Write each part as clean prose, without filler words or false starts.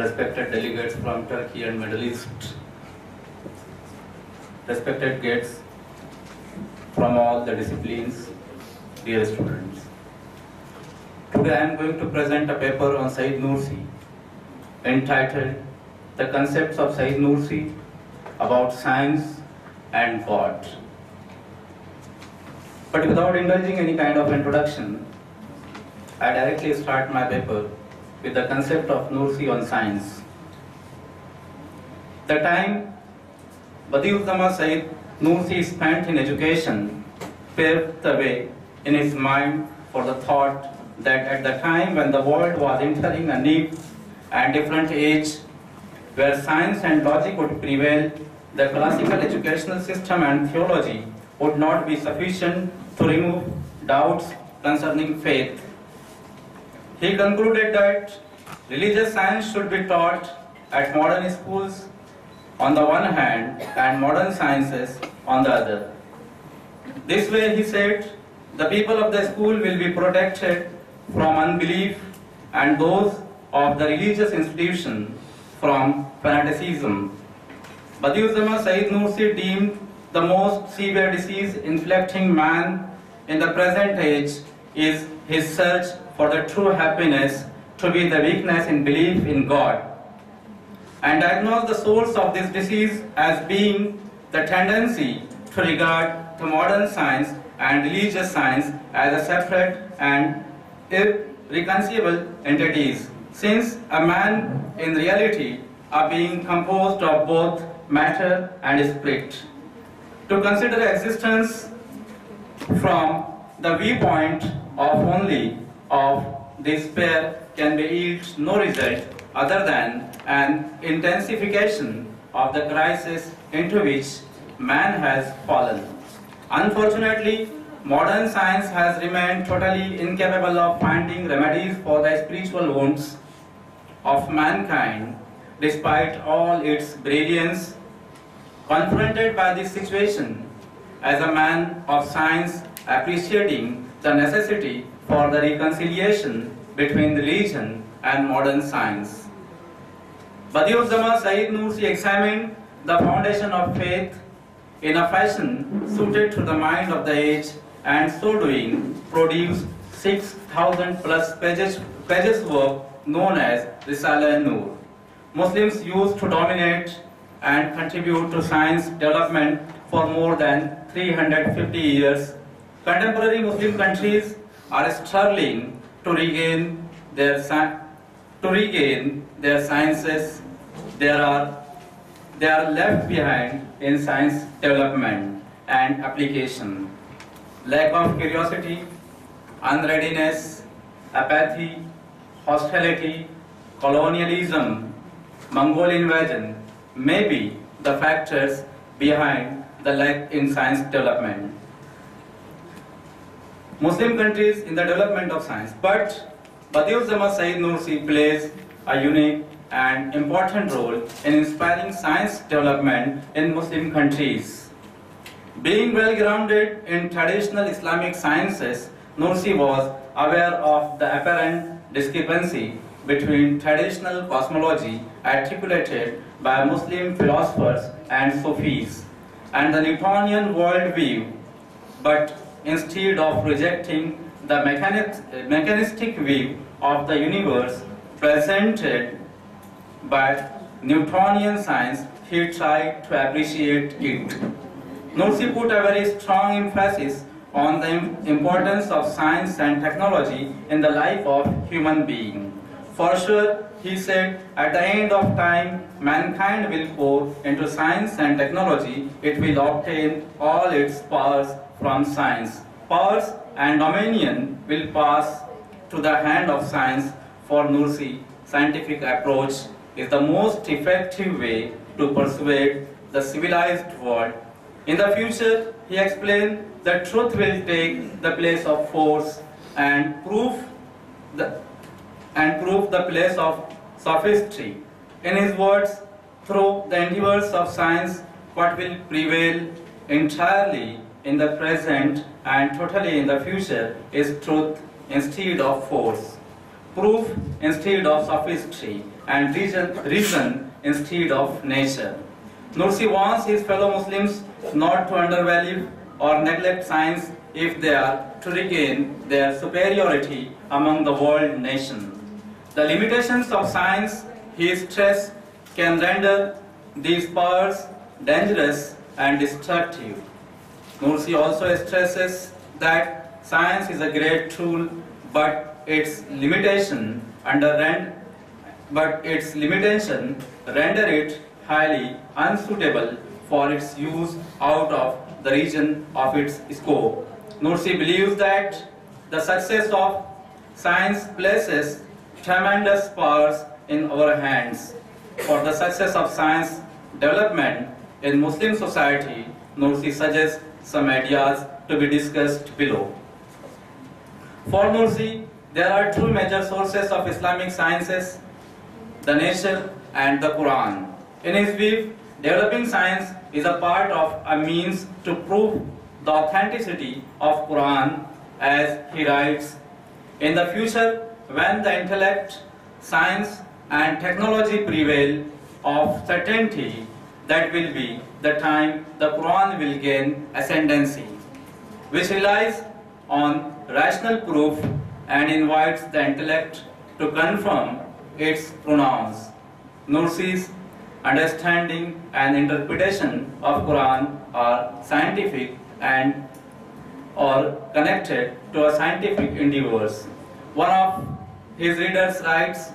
respected delegates from Turkey and Middle East, respected guests from all the disciplines, dear students. Today I am going to present a paper on Said Nursi entitled The Concepts of Said Nursi About Science and God. But without indulging any kind of introduction, I directly start my paper with the concept of Nursi on science. The time Badiuzzama Said Nursi spent in education paved the way in his mind for the thought that at the time when the world was entering a new and different age where science and logic would prevail, the classical educational system and theology would not be sufficient to remove doubts concerning faith. He concluded that religious science should be taught at modern schools on the one hand and modern sciences on the other. This way, he said, the people of the school will be protected from unbelief and those of the religious institution from fanaticism. Badiuzzama Said Nursi deemed the most severe disease inflicting man in the present age is his search for the true happiness to be the weakness in belief in God, and diagnosed the source of this disease as being the tendency to regard the modern science and religious science as a separate and irreconcilable entities, since a man in reality are being composed of both matter and spirit. To consider existence from the viewpoint of only of this pair can yield no result other than an intensification of the crisis into which man has fallen. Unfortunately, modern science has remained totally incapable of finding remedies for the spiritual wounds of mankind, despite all its brilliance. Confronted by this situation, as a man of science appreciating the necessity for the reconciliation between religion and modern science, Badiuzzama Said Nursi examined the foundation of faith in a fashion suited to the mind of the age, and so doing produced 6,000 plus pages work known as Risale-i Nur. Muslims used to dominate and contribute to science development for more than 350 years. Contemporary Muslim countries are struggling to regain their sciences. They are left behind in science development and application. Lack of curiosity, unreadiness, apathy, hostility, colonialism, Mongol invasion may be the factors behind the lack in science development. Muslim countries in the development of science, but Badiuzzama Said Nursi plays a unique and important role in inspiring science development in Muslim countries. Being well grounded in traditional Islamic sciences, Nursi was aware of the apparent discrepancy between traditional cosmology articulated by Muslim philosophers and Sufis and the Newtonian worldview, but instead of rejecting the mechanistic view of the universe presented by Newtonian science, he tried to appreciate it. Nursi put a very strong emphasis on the importance of science and technology in the life of human being. For sure, he said, at the end of time, mankind will pour into science and technology. It will obtain all its powers from science. Powers and dominion will pass to the hand of science. For Nursi, scientific approach is the most effective way to persuade the civilized world. In the future, he explained that truth will take the place of force and prove the place of sophistry. In his words, through the endeavors of science, what will prevail entirely in the present and totally in the future is truth instead of force, proof instead of sophistry, and reason instead of nature. Nursi wants his fellow Muslims not to undervalue or neglect science if they are to regain their superiority among the world nations. The limitations of science, he stressed, can render these powers dangerous and destructive. Nursi also stresses that science is a great tool, but its limitation render it highly unsuitable for its use out of the region of its scope. Nursi believes that the success of science places tremendous powers in our hands. For the success of science development in Muslim society, Nursi suggests some ideas to be discussed below. For Nursi, there are two major sources of Islamic sciences, the nature and the Quran. In his view, developing science is a part of a means to prove the authenticity of Quran, as he writes, in the future, when the intellect, science and technology prevail of certainty, that will be the time the Quran will gain ascendancy, which relies on rational proof and invites the intellect to confirm its pronouns. Nursi's understanding and interpretation of Quran are scientific and or connected to a scientific endeavors. One of his readers writes,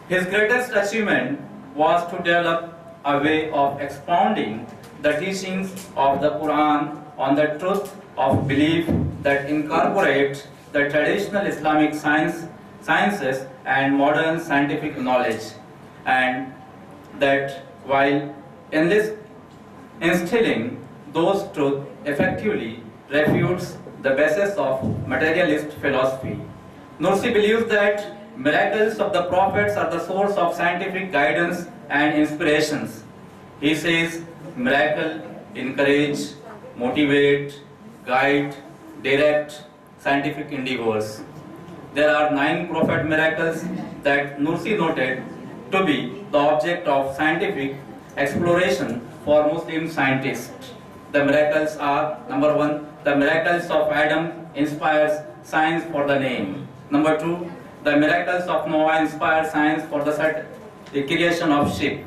his greatest achievement was to develop a way of expounding the teachings of the Quran on the truth of belief that incorporates the traditional Islamic sciences and modern scientific knowledge, and that while instilling those truths effectively refutes the basis of materialist philosophy. Nursi believes that miracles of the prophets are the source of scientific guidance and inspirations. He says miracle encourage, motivate, guide, direct scientific endeavors. There are 9 prophet miracles that Nursi noted to be the object of scientific exploration for Muslim scientists. The miracles are: number 1, the miracles of Adam inspires science for the name. Number 2, the miracles of Noah inspire science for the creation of ship.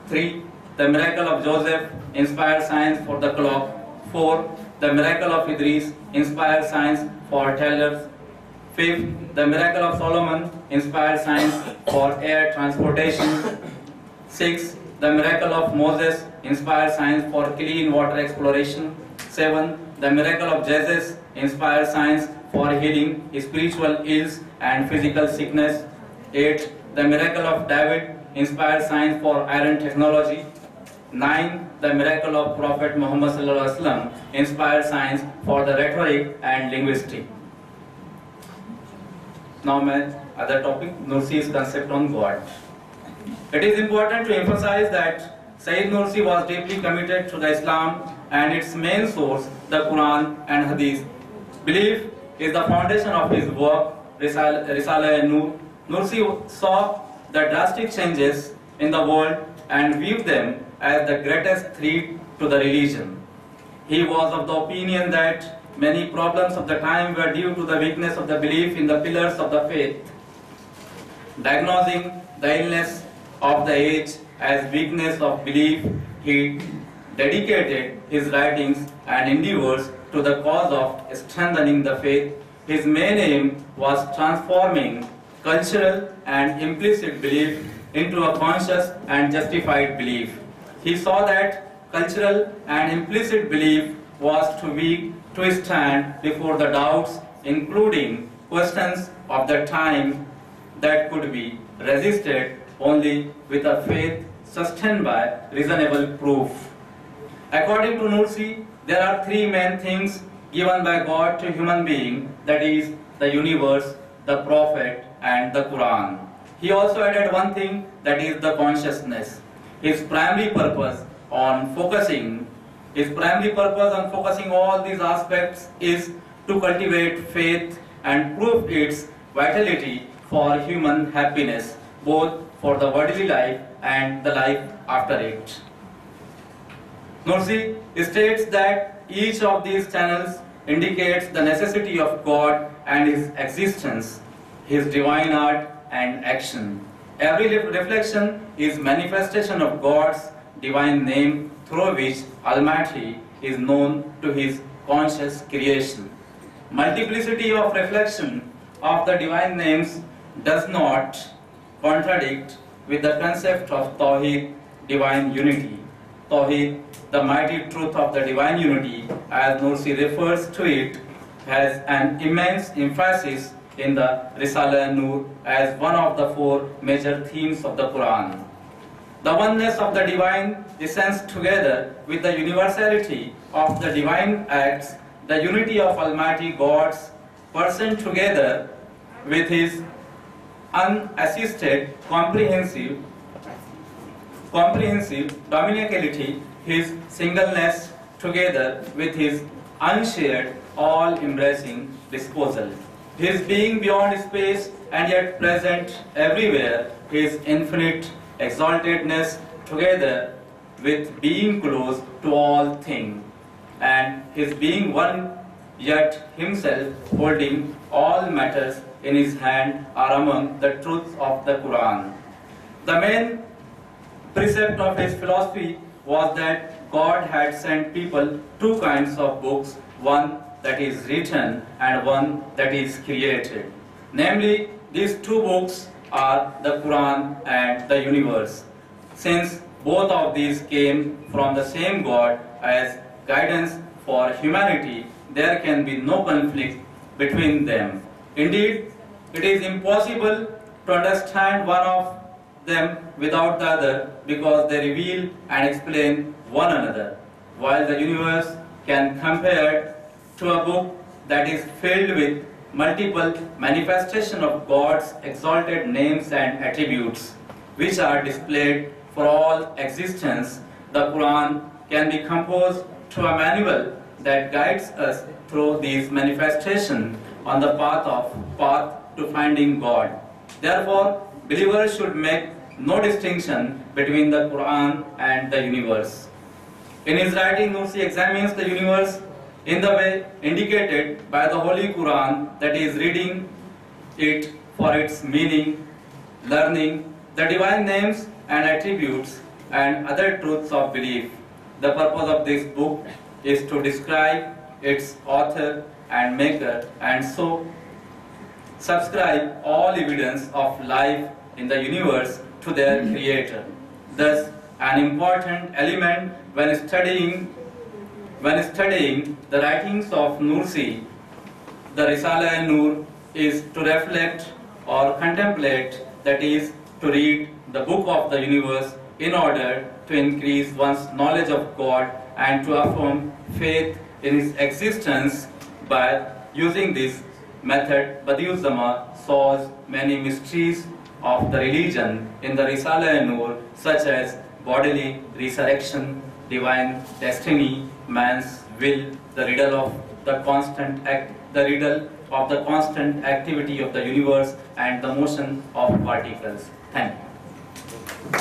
3, the miracle of Joseph inspires science for the clock. 4, the miracle of Idris inspires science for tailors. 5th, the miracle of Solomon inspires science for air transportation. 6th, the miracle of Moses inspires science for clean water exploration. 7th, the miracle of Jesus inspires science for healing spiritual ills and physical sickness. 8th, the miracle of David inspires science for iron technology. 9th, the miracle of Prophet Muhammad inspires science for the rhetoric and linguistics. Now my other topic, Nursi's concept on God. It is important to emphasize that Said Nursi was deeply committed to the Islam and its main source, the Quran and Hadith. Belief is the foundation of his work, Risale-i Nur. Nursi saw the drastic changes in the world and viewed them as the greatest threat to the religion. He was of the opinion that many problems of the time were due to the weakness of the belief in the pillars of the faith. Diagnosing the illness of the age as weakness of belief, he dedicated his writings and endeavors to the cause of strengthening the faith. His main aim was transforming cultural and implicit belief into a conscious and justified belief. He saw that cultural and implicit belief was too weak to stand before the doubts, including questions of the time, that could be resisted only with a faith sustained by reasonable proof. According to Nursi, there are 3 main things given by God to human being, that is, the universe, the Prophet, and the Quran. He also added one thing, that is the consciousness. His primary purpose on focusing all these aspects is to cultivate faith and prove its vitality for human happiness, both for the worldly life and the life after it. Nursi states that each of these channels indicates the necessity of God and His existence, His divine art and action. Every reflection is manifestation of God's divine name through which Almighty is known to His conscious creation. Multiplicity of reflection of the divine names does not contradict with the concept of Tawheed, divine unity. Tawheed, the mighty truth of the divine unity, as Nursi refers to it, has an immense emphasis in the Risale-i Nur as one of the four major themes of the Quran. The oneness of the divine essence together with the universality of the divine acts, the unity of Almighty God's person together with His unassisted, comprehensive dominicality, His singleness together with His unshared, all-embracing disposal. His being beyond space and yet present everywhere, His infinite exaltedness together with being close to all things, and His being one yet Himself holding all matters in His hand are among the truths of the Quran. The main precept of his philosophy was that God had sent people two kinds of books, one that is written and one that is created. Namely, these two books are the Quran and the universe. Since both of these came from the same God as guidance for humanity, there can be no conflict between them. Indeed, it is impossible to understand one of them without the other because they reveal and explain one another. While the universe can be compared to a book that is filled with multiple manifestations of God's exalted names and attributes, which are displayed for all existence, the Quran can be composed to a manual that guides us through these manifestations on the path to finding God. Therefore, believers should make no distinction between the Quran and the universe. In his writing, Nursi examines the universe in the way indicated by the Holy Quran, that is, reading it for its meaning, learning the divine names and attributes and other truths of belief. The purpose of this book is to describe its author and maker and so subscribe all evidence of life in the universe to their creator. Thus, an important element when studying the writings of Nursi, the Risale-i Nur, is to reflect or contemplate, that is, to read the book of the universe in order to increase one's knowledge of God and to affirm faith in His existence. By using this method, Badiuzzama solves many mysteries of the religion in the Risale-i Nur, such as bodily resurrection, divine destiny, man's will, the riddle of the constant activity of the universe, and the motion of particles. Thank you.